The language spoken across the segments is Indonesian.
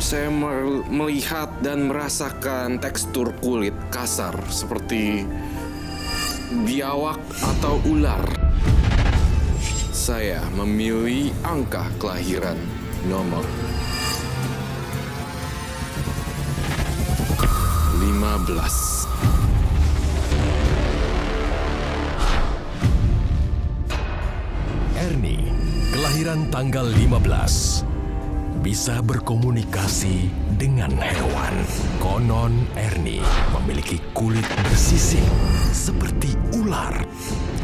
saya melihat dan merasakan tekstur kulit kasar seperti biawak atau ular. Saya memilih angka kelahiran nomor 15. Ernie, kelahiran tanggal 15. Bisa berkomunikasi dengan hewan. Konon Ernie memiliki kulit bersisik seperti ular.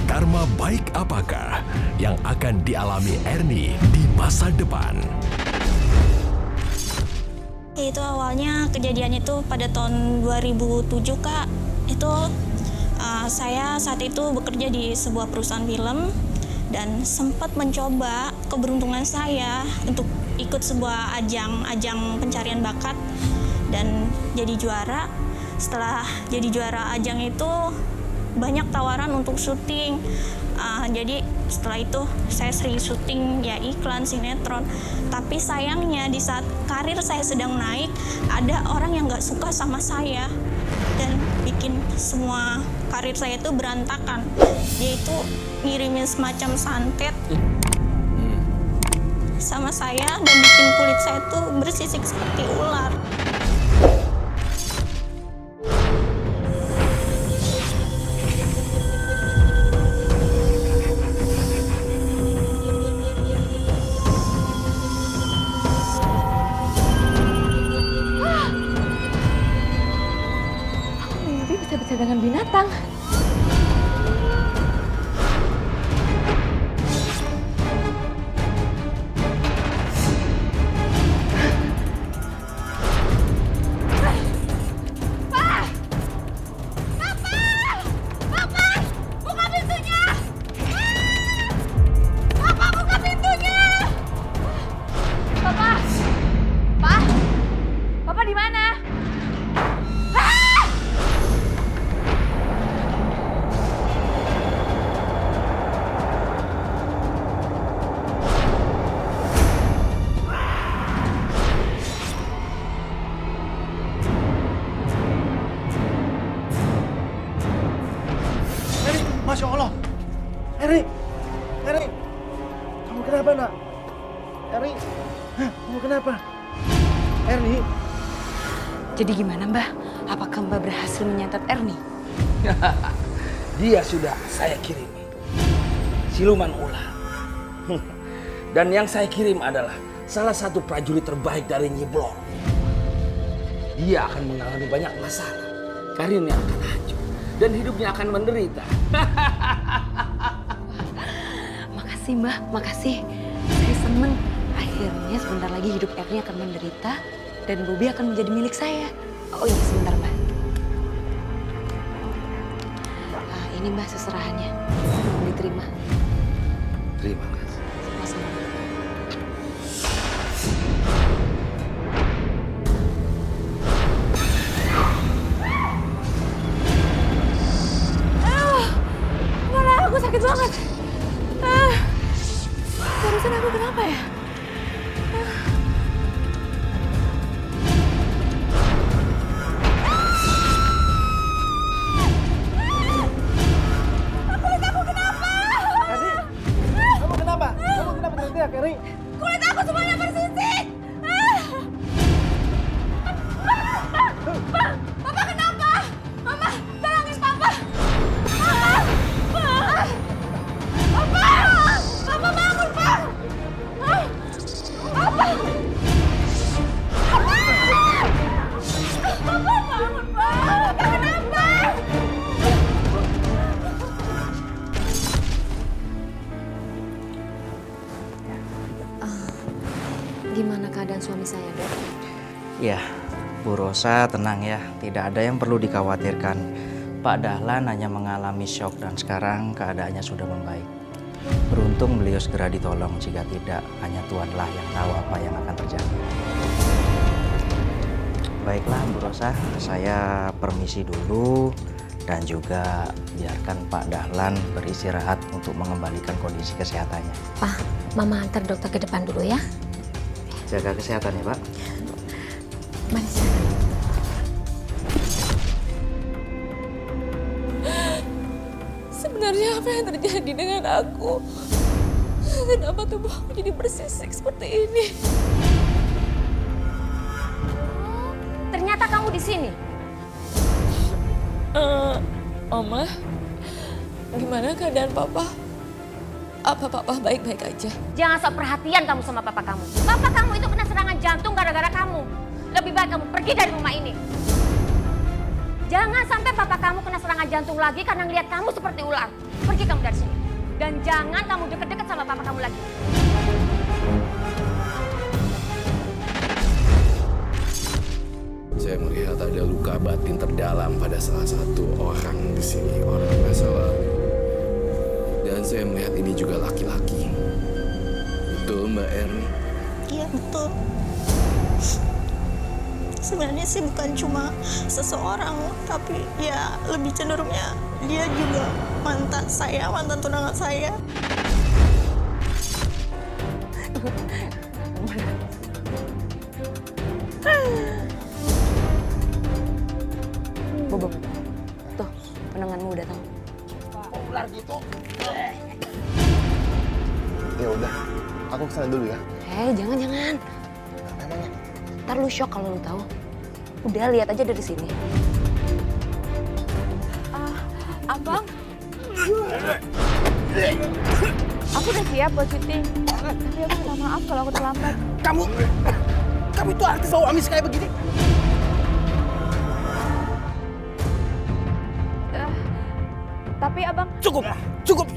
Karma baik apakah yang akan dialami Ernie di masa depan? Itu awalnya kejadian itu pada tahun 2007, Kak. Itu saya saat itu bekerja di sebuah perusahaan film dan sempat mencoba keberuntungan saya untuk ikut sebuah ajang pencarian bakat dan jadi juara. Setelah jadi juara ajang itu banyak tawaran untuk syuting. Jadi setelah itu saya sering syuting ya iklan, sinetron. Tapi sayangnya di saat karir saya sedang naik, ada orang yang gak suka sama saya dan bikin semua karir saya itu berantakan. Dia itu ngirimin semacam santet sama saya dan bikin kulit saya tuh bersisik seperti ular. Aku mimpi bisa dengan binatang. Masya Allah. Eri, kamu kenapa nak? Eri, kamu kenapa? Eri. Jadi gimana Mbah? Apakah Mbah berhasil menyantet Ernie? Dia sudah saya kirimi. Siluman ular. Dan yang saya kirim adalah salah satu prajurit terbaik dari Nyi Blor. Dia akan mengalami banyak masalah. Karirnya akan hancur. Dan hidupnya akan menderita. Makasih Mbah, makasih. Saya seneng. Akhirnya sebentar lagi hidup Ernie akan menderita dan Bobby akan menjadi milik saya. Oh iya, sebentar Mbah. Ini Mbah seserahannya. Diterima. Terima kasih. Sama-sama. Aku sakit banget. Barusan aku kenapa ya? Kulit aku kenapa? Eri, kamu kenapa? Kamu kenapa teriak, Eri? Kulit aku semuanya bersisik. Papa kenapa? Mama, tolongin Papa. Papa bangun, Pak! Papa! Papa bangun, Pak! Papa kenapa? Gimana keadaan suami saya, Dok? Ya, Bu Rosa tenang ya, tidak ada yang perlu dikhawatirkan. Pak Dahlan hanya mengalami syok dan sekarang keadaannya sudah membaik. Beruntung beliau segera ditolong, jika tidak hanya Tuhanlah yang tahu apa yang akan terjadi. Baiklah Bu Rosa, saya permisi dulu dan juga biarkan Pak Dahlan beristirahat untuk mengembalikan kondisi kesehatannya. Pak, Mama antar dokter ke depan dulu ya. Jaga kesehatan ya Pak. Sebenarnya apa yang terjadi dengan aku? Kenapa tubuh aku jadi bersisik seperti ini? Ternyata kamu di sini. Oma, gimana keadaan Papa? Apa Papa baik-baik aja? Jangan sok perhatian kamu sama papa kamu. Papa kamu itu kena serangan jantung gara-gara kamu. Lebih baik kamu pergi dari rumah ini. Jangan sampai papa kamu kena serangan jantung lagi karena ngelihat kamu seperti ular. Pergi kamu dari sini. Dan jangan kamu deket-deket sama papa kamu lagi. Saya melihat ada luka batin terdalam pada salah satu orang di sini, orang masa lalu. Dan saya melihat ini juga laki-laki. Betul, Mbak Erni? Iya, betul. Sebenarnya sih bukan cuma seseorang, tapi ya lebih cenderungnya dia juga mantan saya, mantan tunangan saya. Bobo, tuh penanganmu udah tahu. Ular gitu. Ya udah, aku kesana dulu ya. Jangan. Emangnya? Ntar lu shock kalau lu tahu. Udah, lihat aja dari sini. Abang? Aku udah siap buat syuting. Tapi aku minta maaf kalau aku terlambat. Kamu itu artis bau amis kayak begini. Tapi abang... Cukup.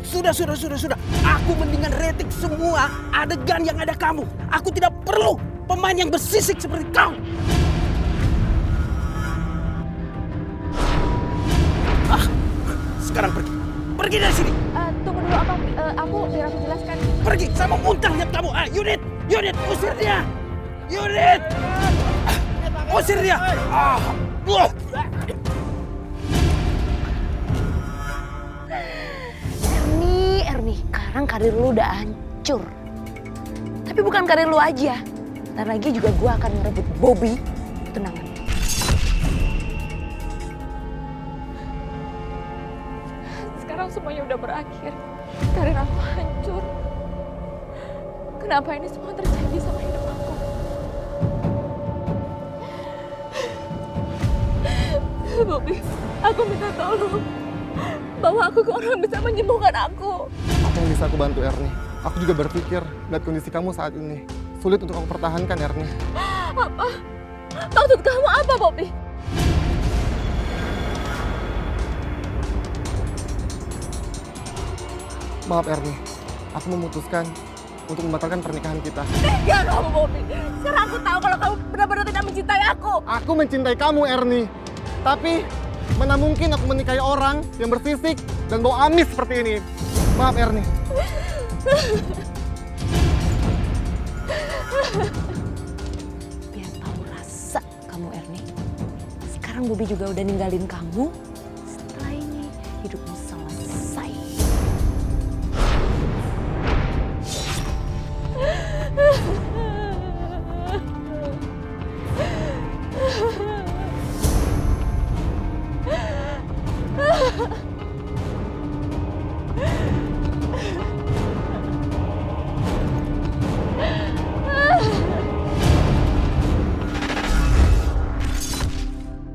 Sudah. Aku mendingan rating semua adegan yang ada kamu. Aku tidak perlu pemain yang bersisik seperti kau. Sekarang pergi. Pergi dari sini. Tunggu dulu abang, biar aku jelaskan. Pergi, saya mau muntah lihat kamu. Yudit, usir dia. Yudit. Usir dia. Erni, sekarang karir lu udah hancur. Tapi bukan karir lu aja. Ntar lagi juga gua akan ngerebut Bobby tunangan. Sekarang semuanya udah berakhir. Karir aku hancur. Kenapa ini semua terjadi sama hidup aku? Bobby, aku minta tolong. Bawa aku ke orang yang bisa menyembuhkan aku. Apa yang bisa aku bantu, Erni? Aku juga berpikir, lihat kondisi kamu saat ini. Sulit untuk aku pertahankan, Erni. Apa? Maksud kamu apa, Bobby? Maaf, Erni. Aku memutuskan untuk membatalkan pernikahan kita. Tega kamu, Bobby. Sekarang aku tahu kalau kamu benar-benar tidak mencintai aku. Aku mencintai kamu, Erni. Tapi, mana mungkin aku menikahi orang yang bersisik dan bau amis seperti ini. Maaf, Erni. Biar tahu rasa kamu, Erni. Sekarang Bobby juga udah ninggalin kamu. Setelah ini, hidupmu selesai.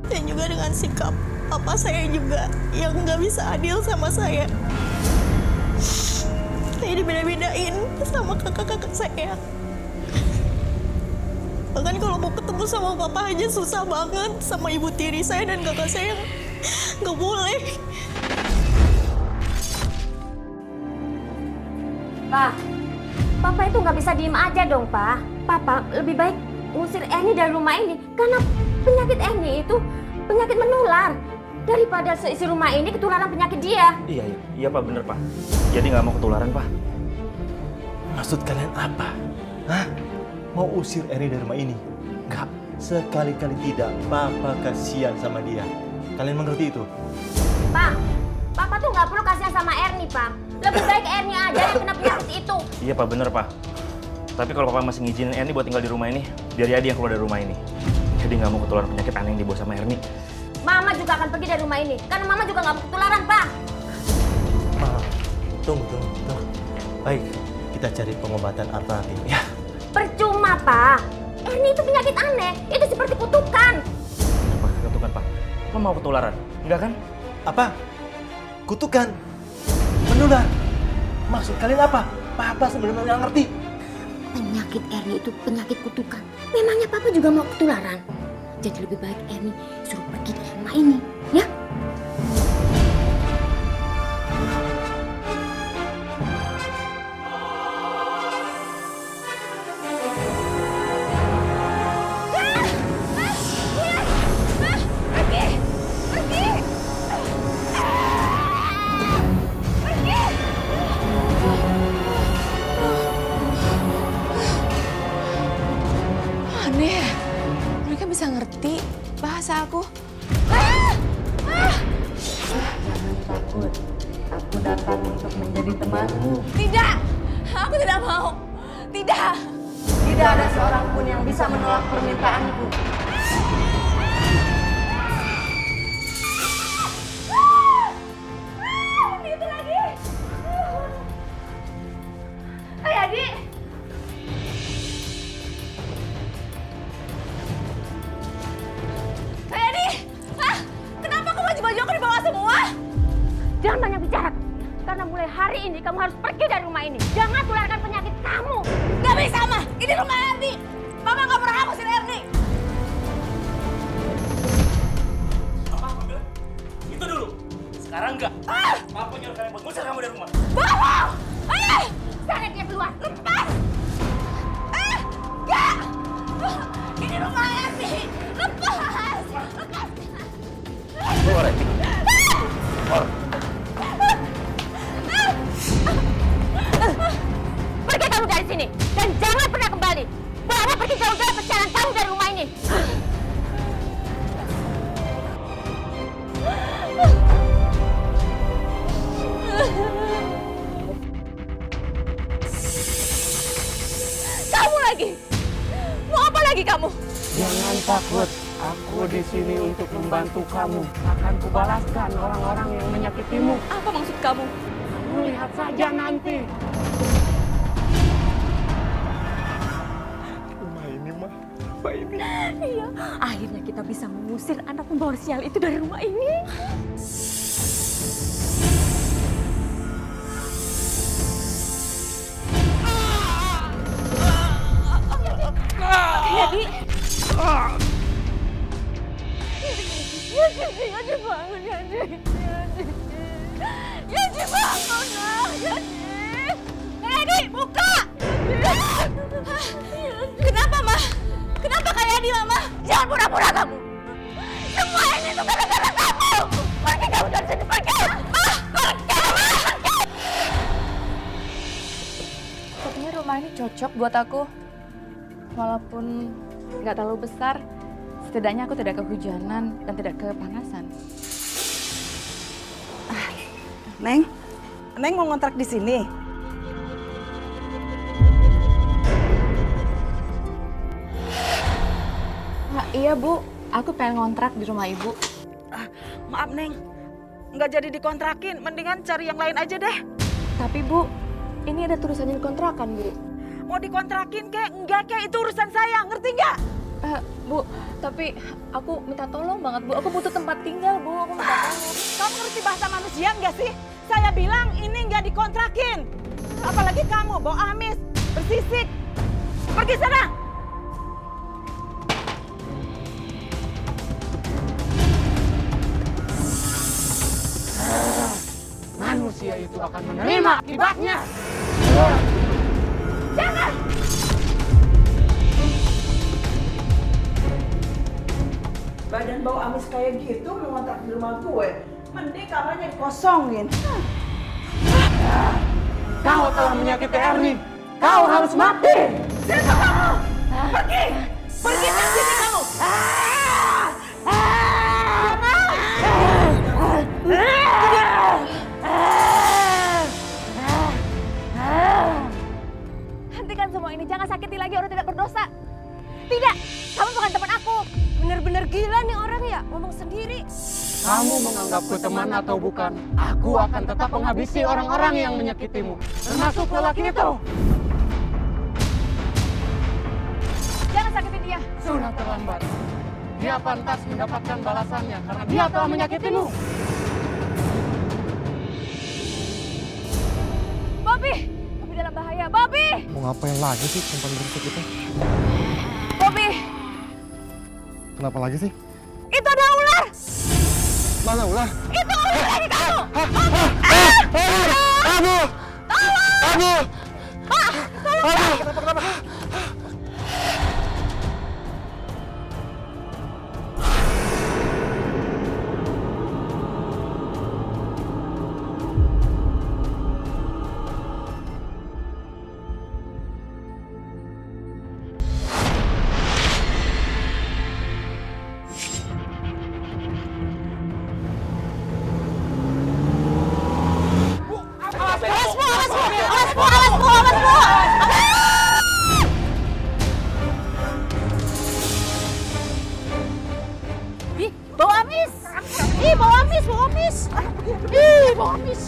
Dan juga dengan sikap papa saya juga yang nggak bisa adil sama saya. Saya dibeda-bedain sama kakak-kakak saya. Bahkan kalau mau ketemu sama papa aja susah banget, sama ibu tiri saya dan kakak saya nggak boleh. Pak, Papa itu nggak bisa diem aja dong, Pak. Papa lebih baik ngusir Erni dari rumah ini. Karena penyakit Erni itu penyakit menular. Daripada seisi rumah ini ketularan penyakit dia. Iya Pak, bener Pak. Jadi nggak mau ketularan Pak. Maksud kalian apa? Hah? Mau usir Erni dari rumah ini? Enggak, sekali-kali tidak. Papa kasihan sama dia. Kalian mengerti itu? Pak, Papa tuh nggak perlu kasihan sama Erni, Pak. Lebih baik Erni aja yang kena penyakit itu. Iya Pak, bener Pak. Tapi kalau Papa masih ngizinin Erni buat tinggal di rumah ini, biar Adi yang keluar dari rumah ini. Jadi nggak mau ketularan penyakit aneh yang dibawa sama Erni. Mama juga akan pergi dari rumah ini. Karena Mama juga nggak mau ketularan, Pak. Maaf, Tunggu. Baik, kita cari pengobatan alternatif ya. Percuma, Pak. Erni itu penyakit aneh. Itu seperti kutukan. Apa kutukan, Pak? Lo mau ketularan? Enggak kan? Apa? Kutukan? Menular? Maksud kalian apa? Papa sebenarnya nggak ngerti. Penyakit Erni itu penyakit kutukan. Memangnya Papa juga mau ketularan? Jadi lebih baik Erni suruh pergi dari rumah ini, ya? Aneh, mereka bisa ngerti bahasa aku. Jangan takut. Aku datang untuk menjadi temanmu. Tidak, aku tidak mau. Tidak. Tidak ada seorang pun yang bisa menolak permintaanku. Itu lagi. Ayo, Adik. Kenapa kok baju-baju aku dibawa semua? Jangan banyak bicara. Karena mulai hari ini kamu harus pergi dari rumah ini. Jangan tularkan penyakit kamu. Gak bisa, Ma. Ini rumah Erni. Mama gak pernah ngusir Erni. Apa bilang? Itu dulu. Sekarang enggak. Papa nyuruh kalian buat ngusir kamu dari rumah. Bohong! Tarik dia keluar. Lepas! Gak! Ini rumah Erni. Lepas! Lepas! Keluar, Erni. Keluar. Pergi kamu dari sini. Dan jangan pernah kembali. Bawa pergi jauh-jauh perjalanan kamu dari rumah ini. Kamu lagi? Mau apa lagi kamu? Jangan takut, aku di sini untuk membantu kamu. Akan kubalaskan orang-orang yang menyakitimu. Apa maksud kamu? Kamu lihat saja nanti. Rumah ini mah, apa ini? Iya, akhirnya kita bisa mengusir anak pembawa sial itu dari rumah ini. Jadi, Yadi bangun, Yadi. Yadi bangun, Yadi. Yadi, buka! Kenapa, Ma? Kenapa kayak Yadi, Mama? Jangan pura-pura kamu. Semua ini tuh gara-gara kamu. Pergi kamu dari sini, pergi. Pergi. Sepertinya rumah ini cocok buat aku. Walaupun nggak terlalu besar, setidaknya aku tidak kehujanan dan tidak kepanasan. Neng mau ngontrak di sini? Iya Bu, aku pengen ngontrak di rumah Ibu. Maaf Neng, nggak jadi dikontrakin. Mendingan cari yang lain aja deh. Tapi Bu, ini ada tulisannya di kontrakan Bu. Mau dikontrakin kek? Enggak kek, itu urusan saya. Ngerti nggak? Bu, tapi aku minta tolong banget Bu. Aku butuh tempat tinggal Bu, aku minta tolong. Kamu ngerti bahasa manusia nggak sih? Saya bilang ini nggak dikontrakin. Apalagi kamu bau amis, bersisik. Pergi sana. Manusia itu akan menerima akibatnya. Jangan. Badan bau amis kayak gitu mau ngontrak di rumah gue. Mending kamarnya dikosongin. Kau telah menyakiti Erni. Kau harus mati. Siapa kamu? Pergi. Pergi dari sini kamu. Hentikan semua ini. Jangan sakiti lagi orang tidak berdosa. Tidak. Kamu bukan teman aku. Bener-bener gila nih orang ya. Ngomong sendiri. Kamu menganggapku teman atau bukan, aku akan tetap menghabisi orang-orang yang menyakitimu, termasuk lelaki itu. Jangan sakiti dia. Sudah terlambat. Dia pantas mendapatkan balasannya karena dia telah menyakitimu. Bobby! Bobby dalam bahaya. Bobby! Mau ngapain lagi sih perempuan berisik itu? Bobby! Kenapa lagi sih? Itu ada ular! Mana ular? Itu ular lagi kamu! Aduh! Aduh! Pak! Tolong! Kenapa? Ih, bau amis! Ih, bau amis, bau amis! Ih, bau amis!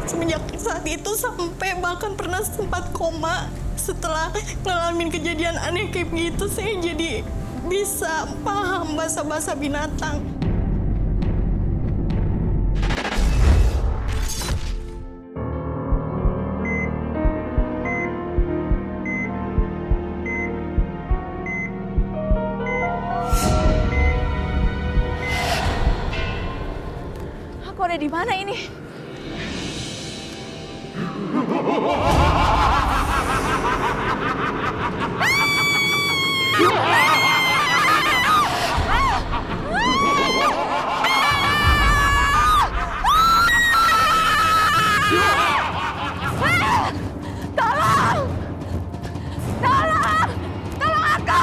Semenjak saat itu sampai bahkan pernah sempat koma. Setelah ngalamin kejadian aneh kayak gitu, saya jadi bisa paham bahasa-bahasa binatang. Aku ada di mana ini? Tolong! Tolong! Tolong aku!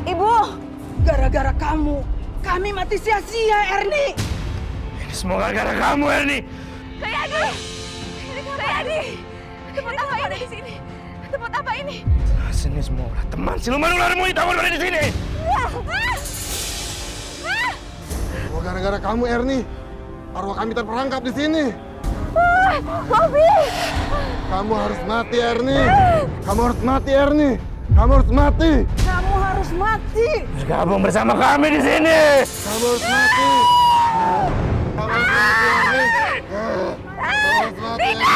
Ibu, gara-gara kamu, kami mati sia-sia, Erni. Ini semua gara-gara kamu, Erni. Kayadi! Kayadi! Tempat apa ini? Di sini. Tempat apa ini? Sini semua ulah teman siluman ularmu itu ada di sini. Semua gara-gara kamu, Erni. Arwah kami terperangkap di sini. Bobby! Kamu harus mati, Erni. Kamu harus mati, Erni. Kamu harus mati. Kamu harus mati. Bergabung bersama kami di sini. Kamu harus mati. Kamu harus mati, Erni. Kamu harus mati, Erni.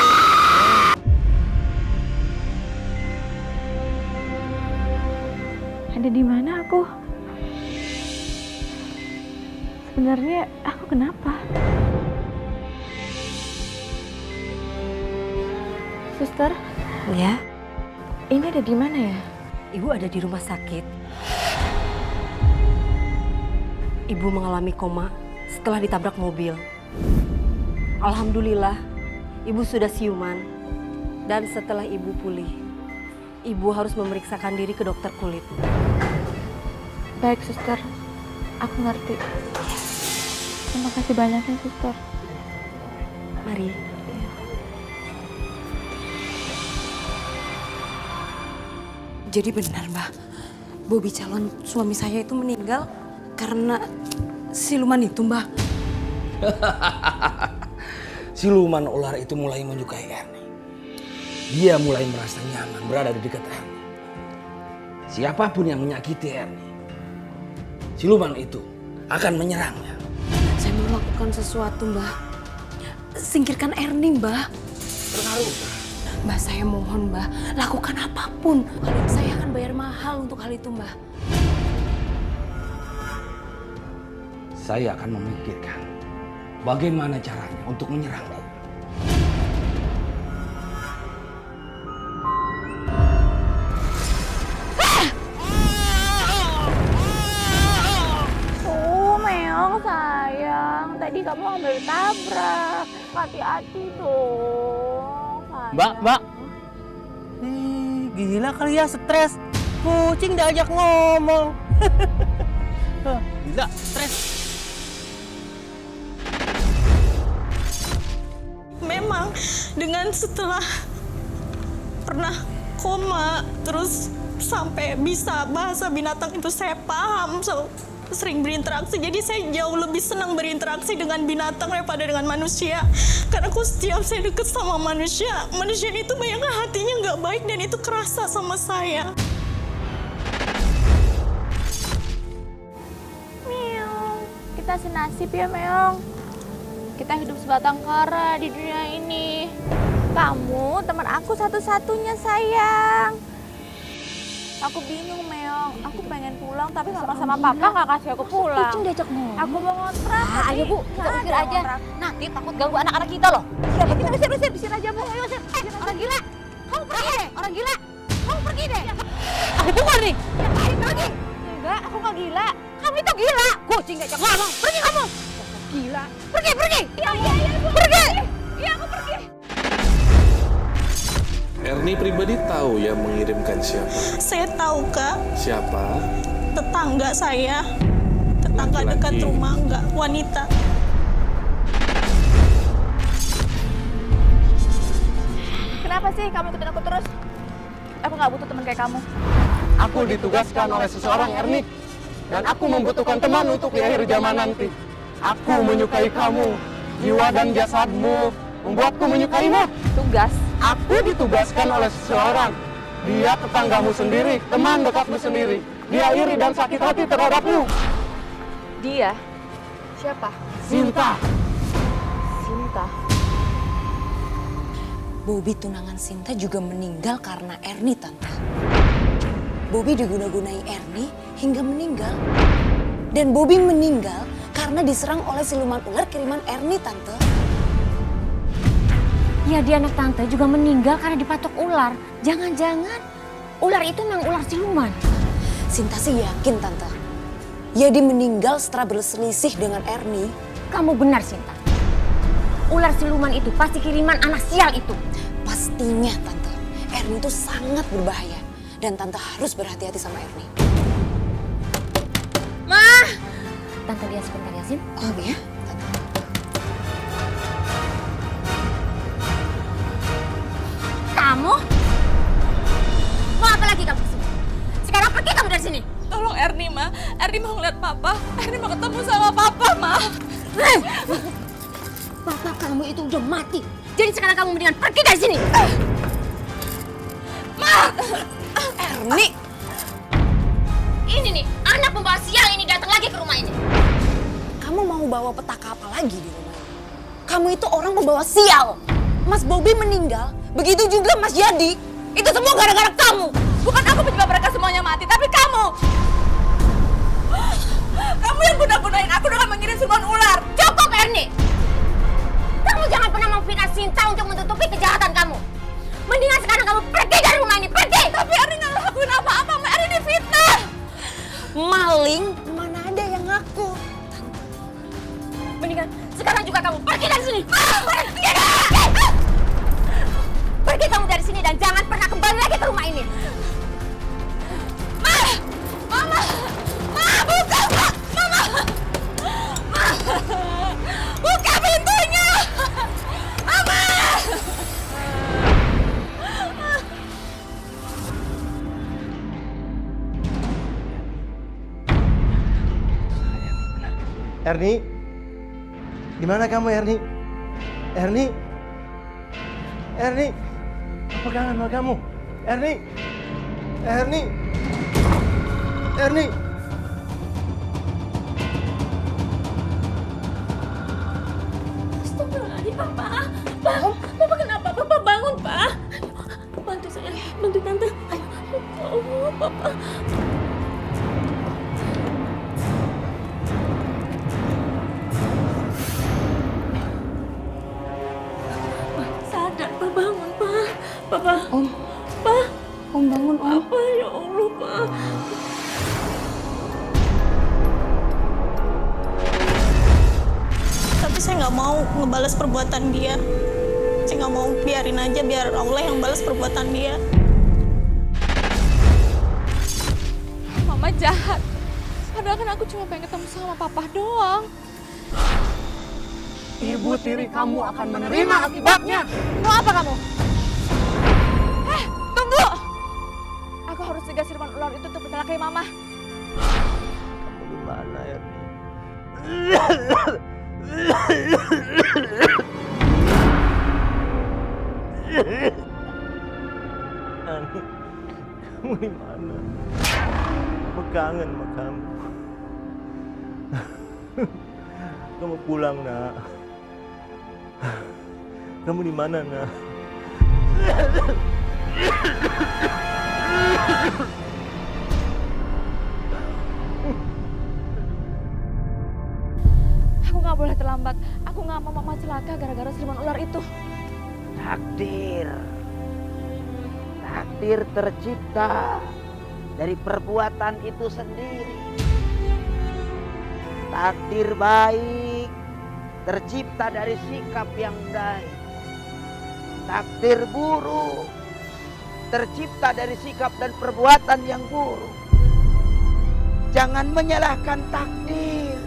Ada di mana aku? Sebenarnya aku kenapa? Suster? Ya, Ini ada di mana ya? Ibu ada di rumah sakit. Ibu mengalami koma setelah ditabrak mobil. Alhamdulillah, ibu sudah siuman. Dan setelah ibu pulih, ibu harus memeriksakan diri ke dokter kulit. Baik, suster. Aku ngerti. Terima kasih banyak ya, suster. Mari. Jadi benar, Mbak. Bobby calon suami saya itu meninggal karena siluman itu, Mbak. Siluman ular itu mulai menyukai Erni. Dia mulai merasa nyaman berada di dekat Erni. Siapapun yang menyakiti Erni, siluman itu akan menyerangnya. Saya mau lakukan sesuatu, Mbak. Singkirkan Erni, Mbak. Terharu. Mbak, saya mohon, Mbak, lakukan apapun. Saya akan bayar mahal untuk hal itu, Mbak. Saya akan memikirkan bagaimana caranya untuk menyerangnya. Meong sayang, tadi kamu hampir tabrak. Hati-hati dong. Mbak. Gila kali ya, stres. Kucing diajak ngomong. Gila, stres. Memang Dengan setelah pernah koma, terus sampai bisa bahasa binatang itu saya paham, sering berinteraksi. Jadi saya jauh lebih senang berinteraksi dengan binatang daripada dengan manusia. Karena setiap saya deket sama manusia itu banyak hatinya nggak baik dan itu kerasa sama saya. Meong, kita senasib ya Meong. Kita hidup sebatang kara di dunia ini. Kamu teman aku satu-satunya sayang. Aku bingung Meong, aku pengen pulang tapi sama papa nggak kasih aku pulang. Kucing diajak ngomong. Aku mau ngontrak. Ayo Bu, kita usir aja. Nanti takut ganggu anak-anak kita loh. Siapa kita usir aja Bu. Ayo usir. Orang gila, kamu pergi deh. Orang gila, kamu pergi deh. Aku pukul nih. Pergi. Enggak, aku nggak gila. Kamu itu gila. Kucing diajak ngomong. Pergi kamu. Gila. Pergi. Iya Bu. Pergi. Iya aku pergi. Erni pribadi tahu yang mengirimkan siapa? Saya tahu, Kak. Siapa? Tetangga saya. Tetangga Laki-laki. dekat rumah, enggak, wanita. Kenapa sih kamu ikutin aku terus? Aku nggak butuh teman kayak kamu. Aku ditugaskan oleh seseorang, Erni. Dan aku membutuhkan teman untuk di akhir zaman nanti. Aku menyukai kamu. Jiwa dan jasadmu membuatku menyukaimu. Tugas? Aku ditugaskan oleh seseorang. Dia tetanggamu sendiri, teman dekatmu sendiri. Dia iri dan sakit hati terhadapmu. Dia? Siapa? Sinta. Sinta. Bobby tunangan Sinta juga meninggal karena Erni, Tante. Bobby diguna-gunai Erni hingga meninggal. Dan Bobby meninggal karena diserang oleh siluman ular kiriman Erni, Tante. Ya dia anak tante juga meninggal karena dipatok ular. Jangan-jangan ular itu memang ular siluman. Sinta sih yakin, Tante. Yadi meninggal setelah berselisih dengan Erni. Kamu benar, Sinta. Ular siluman itu pasti kiriman anak sial itu. Pastinya, Tante. Erni itu sangat berbahaya. Dan Tante harus berhati-hati sama Erni. Ma! Tante lihat sebentar ya, Sin. Oh ya? Kamu? Mau apa lagi kamu kesini? Sekarang pergi kamu dari sini. Tolong Erni, Ma. Erni mau ngeliat Papa. Erni mau ketemu sama Papa, Ma. Papa kamu itu udah mati. Jadi sekarang kamu mendingan pergi dari sini. Ma! Erni! Ini nih, anak pembawa sial ini datang lagi ke rumah ini. Kamu mau bawa petaka apa lagi di rumah ini? Kamu itu orang membawa sial. Mas Bobby meninggal, begitu juga Mas Yadi. Itu semua gara-gara kamu. Bukan aku penyebab mereka semuanya mati, tapi kamu. Kamu yang guna-gunain aku dengan mengirim siluman ular. Cukup, Erni. Kamu jangan pernah memfitnah Sinta untuk menutupi kejahatan kamu. Mendingan sekarang kamu pergi dari rumah ini, pergi. Tapi Erni nggak ngelakuin apa-apa, Ma. Erni difitnah. Maling, mana ada yang ngaku. Mendingan sekarang juga kamu pergi dari sini. Pergi. Pergi kamu dari sini dan jangan pernah kembali lagi ke rumah ini. Ma! Mama! Ma, buka, Ma! Mama! Ma! Buka pintunya! Mama! Erni, di mana kamu, Erni? Erni, Erni, apa kangen sama kamu? Erni, Erni, Erni. Astagfirullahaladzim, Papa. Papa kenapa? Papa bangun, Pak. Bantu saya, bantu Tante. Oh, Papa. Sadar, Pak, bangun, Pak. Papa. Om. Pak. Om bangun, Om. Apa ya Allah, Pak? Tapi saya nggak mau ngebales perbuatan dia. Saya nggak mau, biarin aja, biar Allah yang balas perbuatan dia. Mama jahat. Padahal kan aku cuma pengen ketemu sama Papa doang. ibu tiri kamu akan menerima akibatnya. Mau apa kamu? Tunggu! Aku harus cegah siluman ular itu untuk mencelakai Mama. Kamu di mana, Erni? Ani, kamu di mana? Aku kangen sama kamu. Kamu pulang, Nak. Kamu di mana, Nak? Aku nggak boleh terlambat. Aku nggak mau Mama celaka gara-gara siluman ular itu. Takdir tercipta dari perbuatan itu sendiri. Takdir baik tercipta dari sikap yang baik. Takdir buruk tercipta dari sikap dan perbuatan yang buruk. Jangan menyalahkan takdir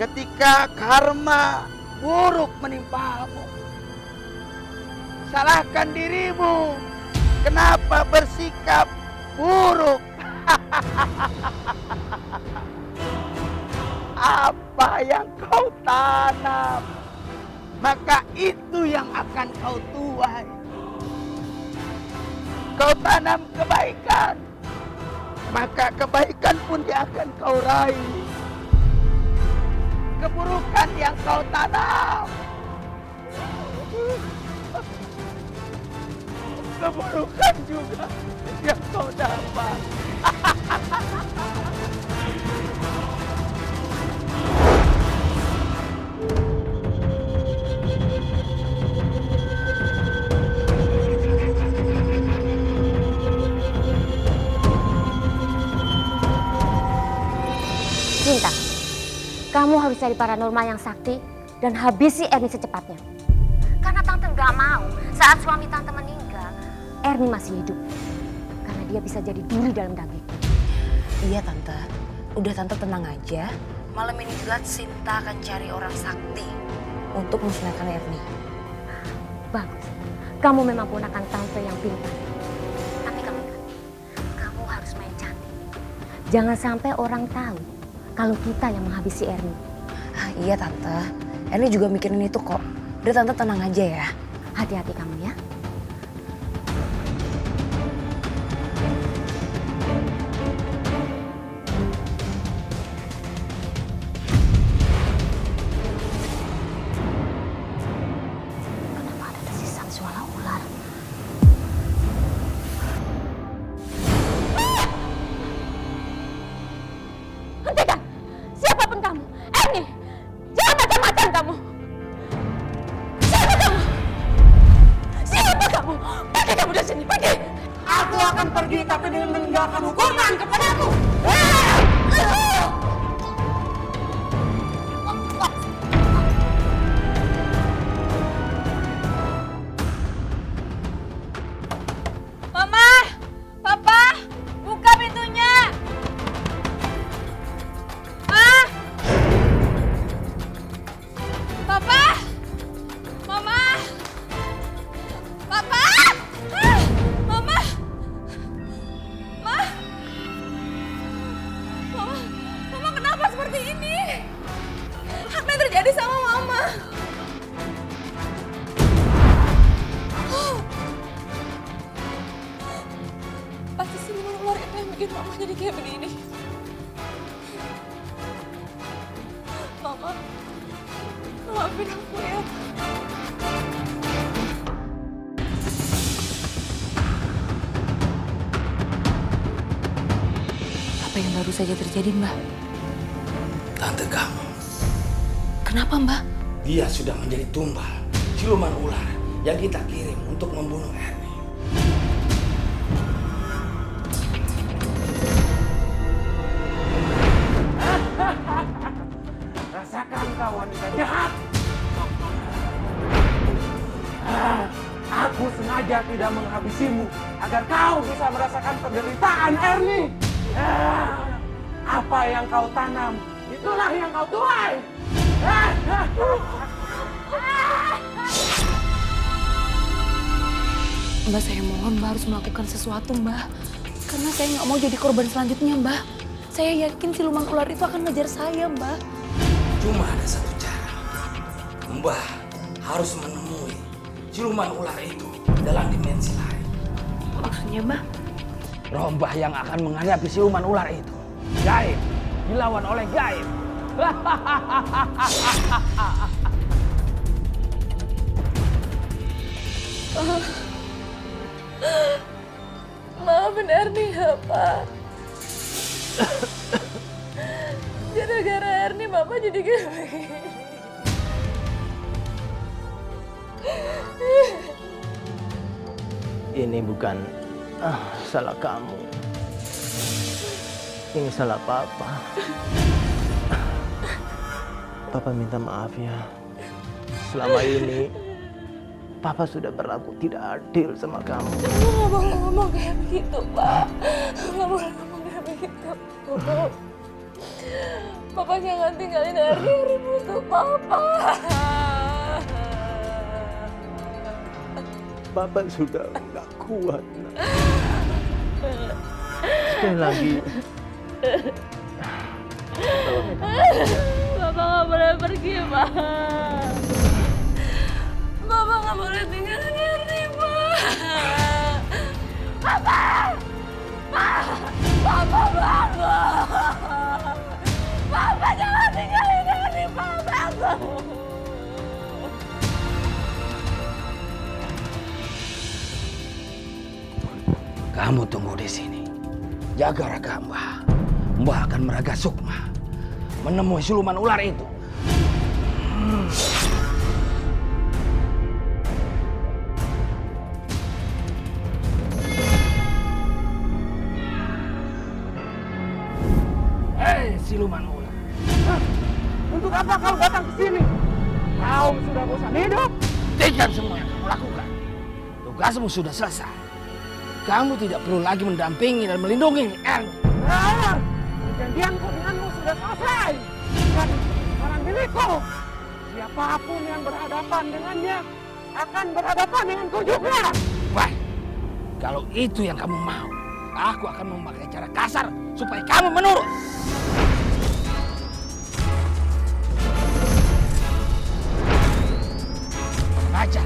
ketika karma buruk menimpamu. Salahkan dirimu, kenapa bersikap buruk? Apa yang kau tanam, maka itu yang akan kau tuai. Kau tanam kebaikan, maka kebaikan pun dia akan kau raih. Keburukan yang kau tanam, keburukan juga yang kau dapat. Cinta, kamu harus cari paranormal yang sakti dan habisi Erni secepatnya. Karena Tante nggak mau saat suami Tante meninggal, Erni masih hidup. Karena dia bisa jadi duri dalam daging. Iya Tante, udah Tante tenang aja. Malam ini jelas Sinta akan cari orang sakti untuk musnahkan Erni. Bagus, kamu memang ponakan Tante yang pintar. Tapi kamu ingat, kamu harus main cantik. Jangan sampai orang tahu kalau kita yang menghabisi Erni. Iya Tante, Erni juga mikirin itu kok. Udah Tante tenang aja ya. Hati-hati kamu ya. Kenapa ada desisan suara ular? Hentikan! Siapapun kamu, Erni! Jangan macam-macam kamu! Siapa kamu? Pergi kamu dari sini, pergi! Aku akan pergi tapi dengan meninggalkan hukuman kepadaku. Mama! Papa! Buka pintunya! Ah! Papa! Mama! Papa! Ah! Mama! Mama! Mama kenapa seperti ini? Apa yang terjadi sama Mama? Pasti siluman ular itu yang bikin Mama jadi kayak begini. Mama, maafin aku ya. Apa yang baru saja terjadi Mbak? Tante kamu, Kenapa Mbak? dia sudah menjadi tumbal siluman ular yang kita kirim untuk membunuh Erni. Rasakan kau wanita jahat. Aku sengaja tidak menghabisimu agar kau bisa merasakan penderitaan Erni. Apa yang kau tanam, itulah yang kau tuai. Mbak, saya mohon Mbak harus melakukan sesuatu, Mbak. Karena saya nggak mau jadi korban selanjutnya, Mbak. Saya yakin siluman ular itu akan ngejar saya, Mbak. Cuma ada satu cara. Mbah harus menemui siluman ular itu dalam dimensi lain. Maksudnya, Mbak? Roh Mbah yang akan menghadapi siluman ular itu gaib, dilawan oleh gaib. Maafin Ernie ya, Pak. Gara-gara Ernie, Mama jadi kayak begini. Ini bukan salah kamu. Ini salah Papa. Papa minta maaf ya. Selama ini Papa sudah berlaku tidak adil sama kamu. Nggak boleh ngomong kayak begitu, Pak. Nggak boleh ngomong kayak begitu. Papa jangan tinggalin Ernie butuh Papa. Papa sudah nggak kuat. Sekali lagi. Papa nggak boleh pergi, Pak. Papa nggak boleh tinggalin Ernie, Pak. Papa! Papa bangun! Papa jangan tinggalin Ernie, Papa bangun! Kamu tunggu di sini. Jaga raga Mbah. Mbah akan meraga sukma. Menemui siluman ular itu. Hei siluman ular. Untuk apa kau datang ke sini? Kau sudah bosan hidup. Hentikan semua yang kamu lakukan. Tugasmu sudah selesai. Kamu tidak perlu lagi mendampingi dan melindungi Ernie. Nah, perjanjianku denganmu sudah selesai. Dan barang milikku. Siapapun yang berhadapan dengannya akan berhadapan denganku juga. Baik, kalau itu yang kamu mau, aku akan memakai cara kasar supaya kamu menurut. Baca.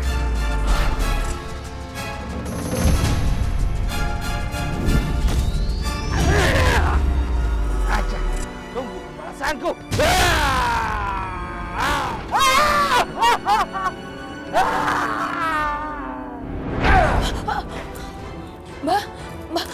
Baca. Tunggu pembalasanku. Mbak, Mbak.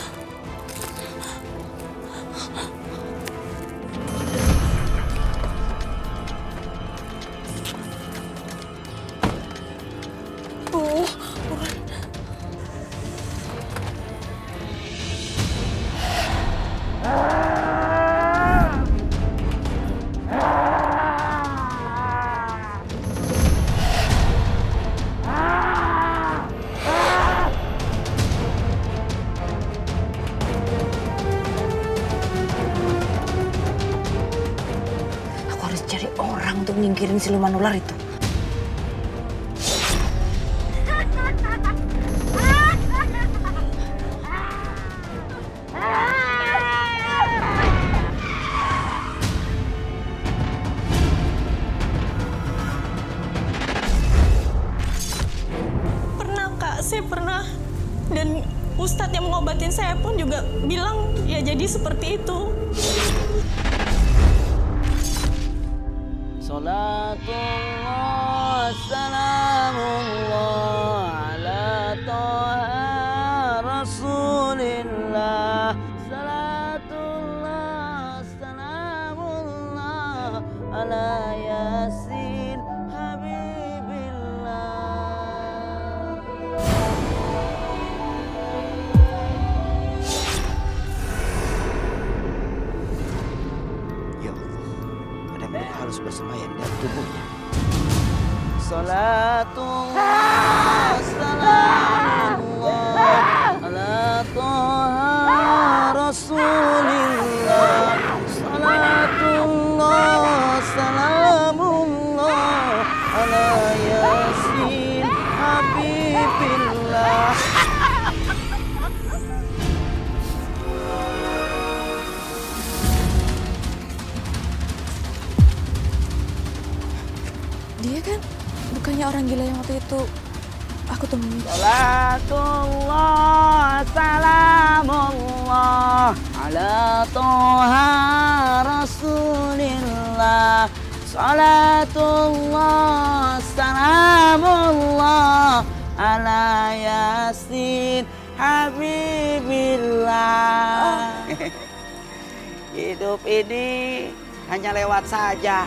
Aku harus cari orang untuk nyingkirin siluman ular itu. Saya pernah, dan Ustadz yang mengobatin saya pun juga bilang ya jadi seperti itu. Salatullah salamullah ala taha rasulillah. Salatullah salamullah ala yasin habibillah. Ya Allah, ada makhluk halus bersemayam dalam tubuhnya. Salatullah salamullah ala taha rasulillah. Salatullah salamullah ala yasin habibillah. Dia kan bukannya orang gila yang waktu itu aku temuin. Salatullah, salamullah ala toha rasulillah. Salatullah, salamullah ala yasin habibillah. Hidup ini hanya lewat saja.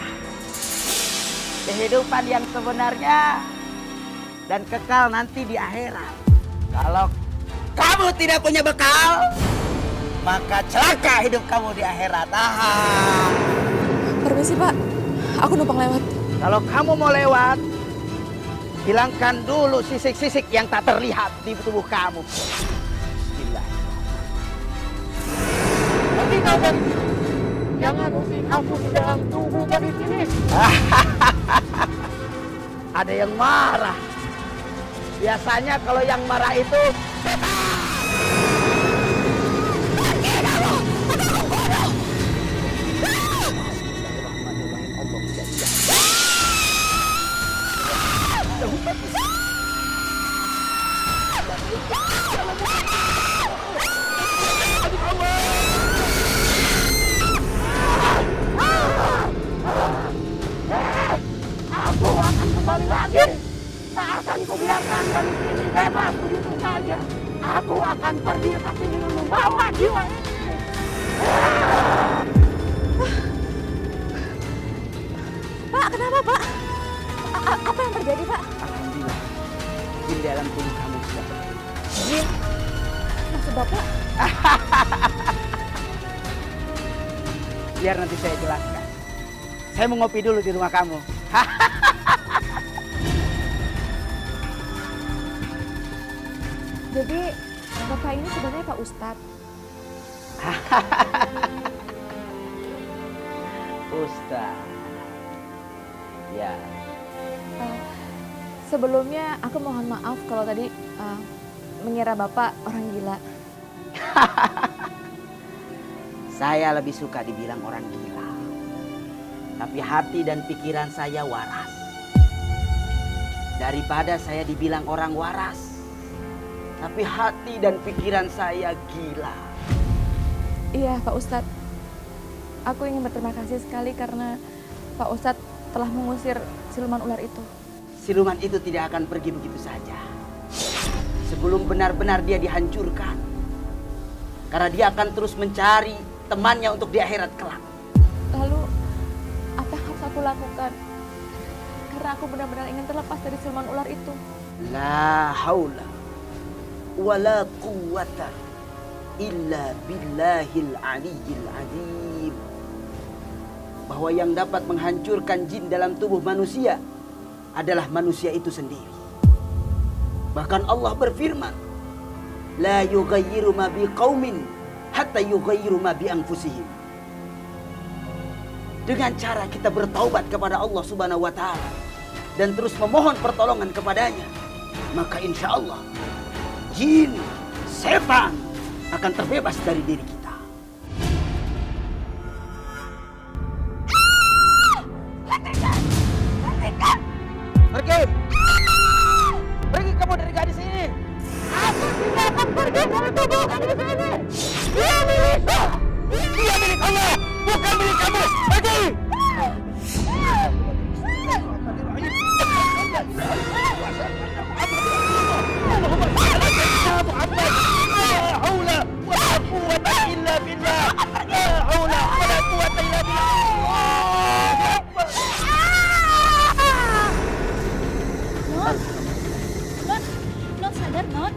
Kehidupan yang sebenarnya dan kekal nanti di akhirat. Kalau kamu tidak punya bekal, maka celaka hidup kamu di akhirat. Permisi Pak, aku numpang lewat. Kalau kamu mau lewat, hilangkan dulu sisik-sisik yang tak terlihat di tubuh kamu. Bismillah. Pergi kau dari sini. Jangan usik aku di dalam tubuh gadis ini. Ada yang marah. Biasanya kalau yang marah itu Aku akan kembali lagi. Tak akan kubiarkan gadis ini bebas begitu saja. Aku akan pergi tapi dengan membawa jiwa ini. Pak, kenapa Pak? Apa yang terjadi Pak? Alhamdulillah, jin dalam tubuh kamu sudah pergi. Jin? Maksud Bapak? Biar nanti saya jelaskan. Saya mau ngopi dulu di rumah kamu. Jadi Bapak ini sebenarnya Pak Ustadz. Ustadz. Ya. Sebelumnya aku mohon maaf kalau tadi mengira Bapak orang gila. Saya lebih suka dibilang orang gila. Tapi hati dan pikiran saya waras. Daripada saya dibilang orang waras. Tapi hati dan pikiran saya gila. Iya Pak Ustadz. Aku ingin berterima kasih sekali karena Pak Ustadz telah mengusir siluman ular itu. Siluman itu tidak akan pergi begitu saja. Sebelum benar-benar dia dihancurkan. Karena dia akan terus mencari temannya untuk di akhirat kelak. Lalu apa yang harus aku lakukan? Karena aku benar-benar ingin terlepas dari siluman ular itu. La haula wala quwwata illa billahil aliyyil azim. Bahwa yang dapat menghancurkan jin dalam tubuh manusia adalah manusia itu sendiri. Bahkan Allah berfirman, la yughayyiru ma biqaumin hatta yughayyiru ma bi anfusihim. Dengan cara kita bertaubat kepada Allah Subhanahu wa taala dan terus memohon pertolongan kepadanya, maka insya Allah jin, setan akan terbebas dari diri kita. Pergi! Pergi kamu dari gadis ini! Aku tidak akan pergi dari tubuh gadis ini. Dia milikku. Dia milik Allah, bukan milik kamu. Pergi! Non sadar, Non.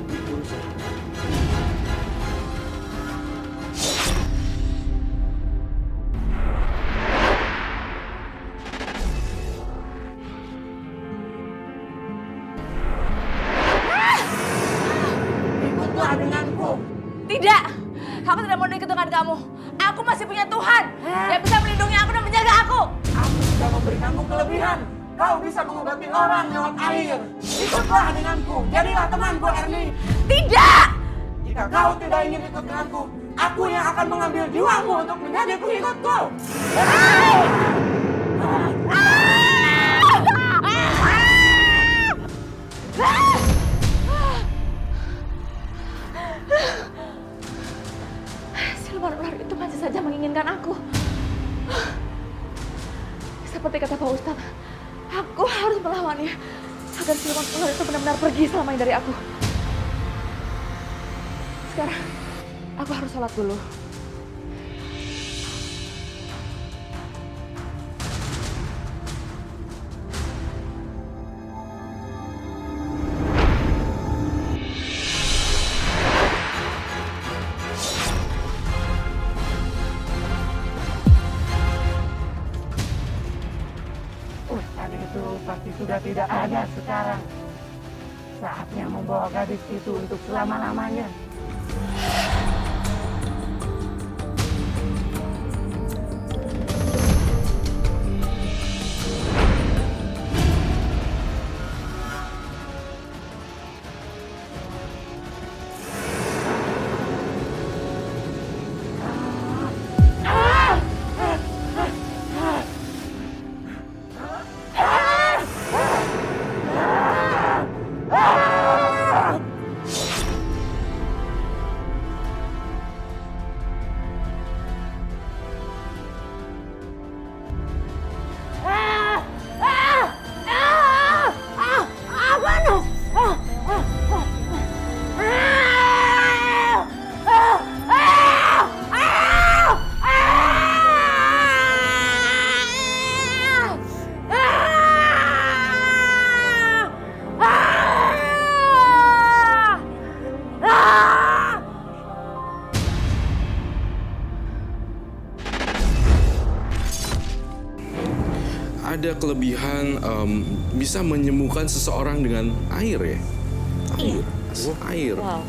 Ikutlah denganku. Tidak, aku tidak mau ikut dengan kamu. Aku masih punya Tuhan yang bisa melindungi aku dan menjaga aku. Aku sudah memberikanmu kelebihan. Kau bisa mengobati orang lewat air. Ikutlah denganku. Jadilah temanku, Erni. Tidak! Jika kau tidak ingin ikut denganku, aku yang akan mengambil jiwamu untuk menjadi pengikutku. Aku harus melawannya agar siluman ular itu benar-benar pergi selamanya dari aku. Sekarang aku harus sholat dulu. Ustadz itu pasti sudah tidak ada sekarang. Saatnya membawa gadis itu untuk selama-lamanya. Ada kelebihan bisa menyembuhkan seseorang dengan air ya? Air. Air. Wow.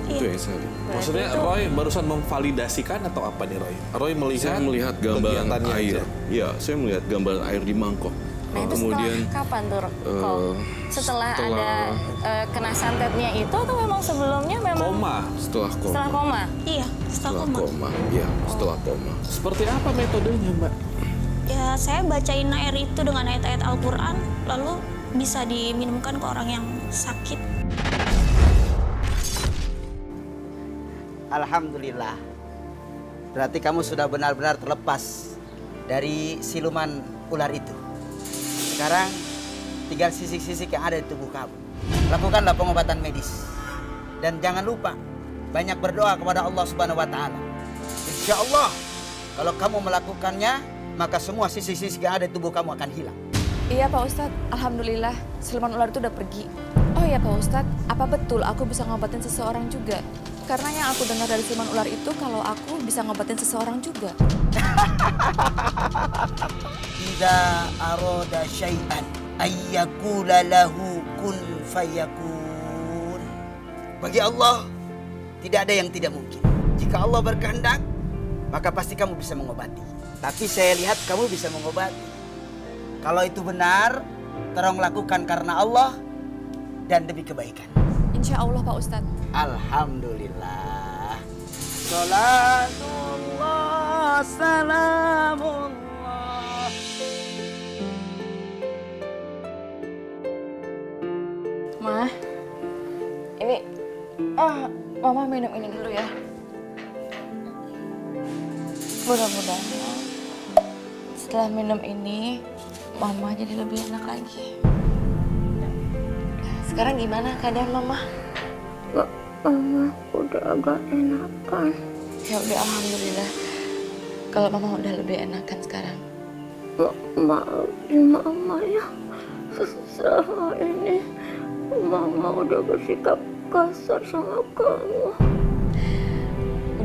Itu yang saya lihat. Maksudnya Roy barusan memvalidasikan atau apa nih Roy? Roy Saya melihat gambaran kegiatannya air. aja. Iya, saya melihat gambaran air di mangkok. Nah itu Kemudian setelah kapan tuh Kok? Setelah ada setelah- kena santetnya itu atau memang sebelumnya memang? Koma. Setelah koma. Setelah koma? Iya, setelah koma. Iya, setelah koma. Seperti apa metodenya, Mbak? Ya, saya bacain air itu dengan ayat-ayat Al-Quran, lalu bisa diminumkan ke orang yang sakit. Alhamdulillah. Berarti kamu sudah benar-benar terlepas dari siluman ular itu. Sekarang tinggal sisik-sisik yang ada di tubuh kamu. Lakukanlah pengobatan medis. Dan jangan lupa banyak berdoa kepada Allah Subhanahu wa taala. Insya Allah kalau kamu melakukannya, maka semua sisik-sisik yang ada di tubuh kamu akan hilang. Iya Pak Ustadz, Alhamdulillah siluman ular itu udah pergi. Oh iya Pak Ustadz, apa betul aku bisa ngobatin seseorang juga? Karena yang aku dengar dari siluman ular itu kalau aku bisa ngobatin seseorang juga. Idza arada syai'an ayyakula lahu kun fayakun. Bagi Allah tidak ada yang tidak mungkin. Jika Allah berkehendak, maka pasti kamu bisa mengobati. Tapi saya lihat kamu bisa mengobati. Kalau itu benar, tolong lakukan karena Allah dan demi kebaikan. Insya Allah Pak Ustadz. Alhamdulillah. Salatullah, salamullah. Ma, ini, Mama minum ini dulu ya. Mudah-mudahan setelah minum ini, Mama jadi lebih enak lagi. Sekarang gimana keadaan Mama? Mama udah agak enakan. Ya udah Alhamdulillah. Kalau Mama udah lebih enakan sekarang. Maafin Mama ya. Selama ini Mama udah bersikap kasar sama kamu.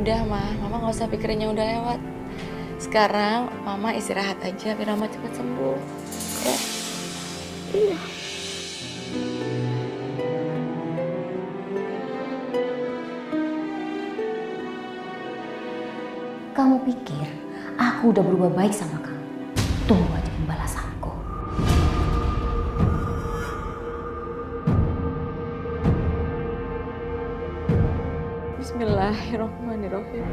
Udah Mama gak usah pikirin yang udah lewat. Sekarang Mama istirahat aja biar Mama cepat sembuh. Ya. Iya. Kamu pikir aku udah berubah baik sama kamu? Tunggu aja pembalasanku. Bismillahirrahmanirrahim.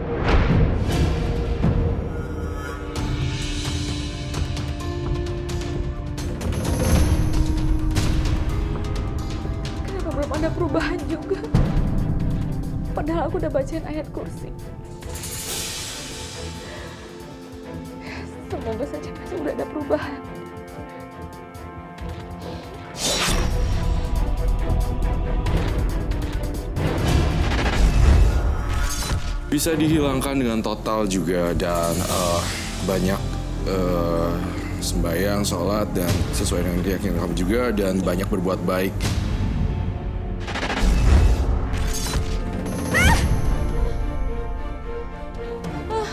Kenapa belum ada perubahan juga? Padahal aku udah bacain ayat kursi. Semoga saja masih udah ada perubahan. bisa dihilangkan dengan total juga, dan banyak sembahyang, sholat, dan sesuai dengan keyakinan kamu juga, dan banyak berbuat baik.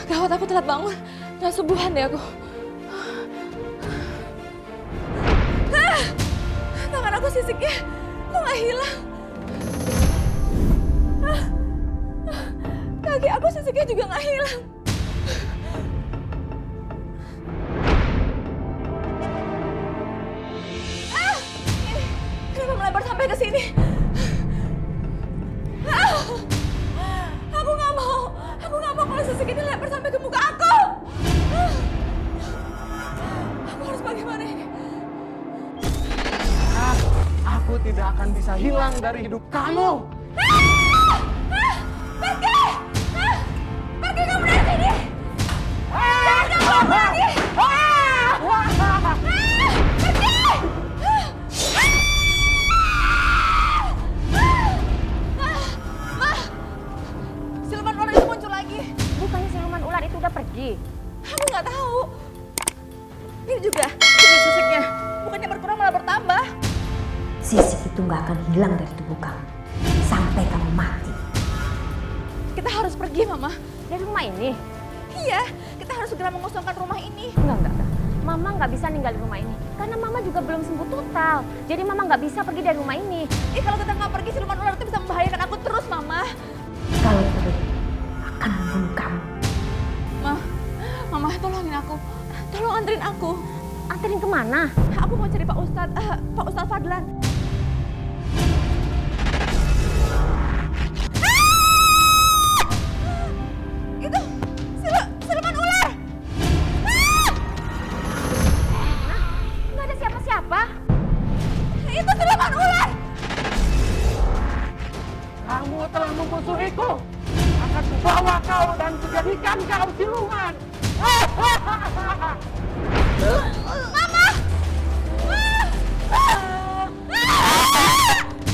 Gawat, aku telat bangun. Nggak subuhan deh aku. Tangan aku sisiknya kok nggak hilang. Kaki aku sisiknya juga nggak hilang. Kenapa melebar sampai ke sini? Aku nggak mau kalau sisik ini lebar sampai ke muka aku. Aku harus bagaimana ini? Aku tidak akan bisa hilang dari hidup kamu. Pergi! Pergi kamu dari sini! Jangan kamu pergi! Siluman ular itu muncul lagi. Bukannya siluman ular itu udah pergi? Aku nggak tahu. Ini juga sisiknya. Bukannya berkurang malah bertambah. Sisik itu nggak akan hilang dari tubuh kamu sampai kamu mati. Kita harus pergi, Mama. Dari rumah ini? Iya, kita harus segera mengosongkan rumah ini. Enggak. Mama nggak bisa tinggal di rumah ini. Karena Mama juga belum sembuh total. Jadi Mama nggak bisa pergi dari rumah ini. Kalau kita nggak pergi, siluman ular itu bisa membahayakan aku terus, Mama. Kalau pergi, akan membunuh kamu. Mama, tolongin aku. Tolong anterin aku. Anterin kemana? Aku mau cari Pak Ustadz Fadlan. Itu siluman ular. Nggak ada siapa-siapa. Itu siluman ular. Kamu telah memusuhiku. Akan kubawa kau dan kujadikan kau siluman. Mama!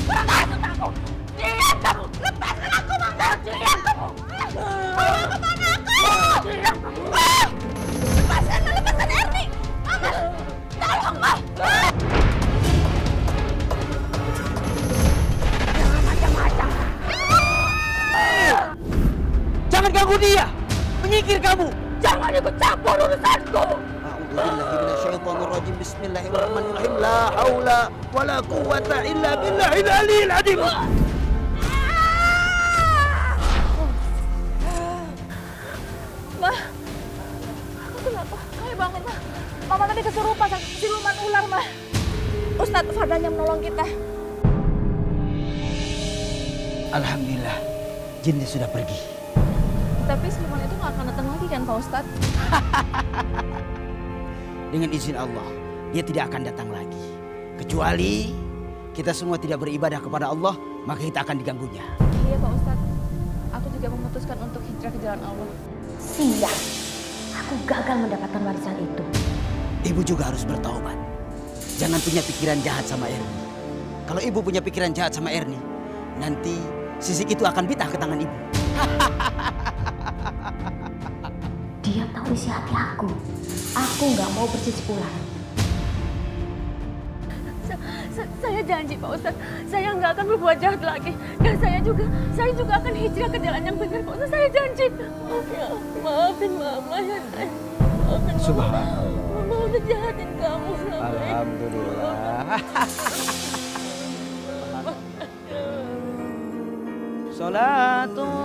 Lepaskan aku! Diam kamu! Lepaskan aku, Mama! Diam kamu! Bawa kemana aku? Diam kamu! Lepaskan Erni! Mama! Tolong, Ma! Jangan macam-macam. Jangan ganggu dia. Menyingkir kamu. Jangan ikut campur urusanku. A'udzubillahiminasyaitonirrajim. Bismillahirrahmanirrahim. La haula wala quwwata illa billahil aliyil azim. Ma, aku kenapa? Ayo bangun, Ma. Mama tadi kesurupan sama siluman ular, Ma. Ustadz Fadlan yang menolong kita. Alhamdulillah, jinnya sudah pergi. Tapi siluman itu nggak akan datang lagi kan, Pak Ustadz? Dengan izin Allah, dia tidak akan datang lagi. Kecuali kita semua tidak beribadah kepada Allah, maka kita akan diganggunya. Iya, Pak Ustadz. Aku juga memutuskan untuk hijrah ke jalan Allah. Sial, aku gagal mendapatkan warisan itu. Ibu juga harus bertaubat. Jangan punya pikiran jahat sama Erni. Kalau ibu punya pikiran jahat sama Erni, nanti sisik itu akan pitah ke tangan ibu. Dia tahu isi hati aku. Aku nggak mau bersisik ular. Saya janji, Pak Ustadz, saya nggak akan berbuat jahat lagi. Dan saya juga akan hijrah ke jalan yang benar, Pak Ustadz. Saya janji. Maafin Mama ya, sayang. Maafin Mama. Subhanallah. Mama udah jahatin kamu sampai. Alhamdulillah. Salatullah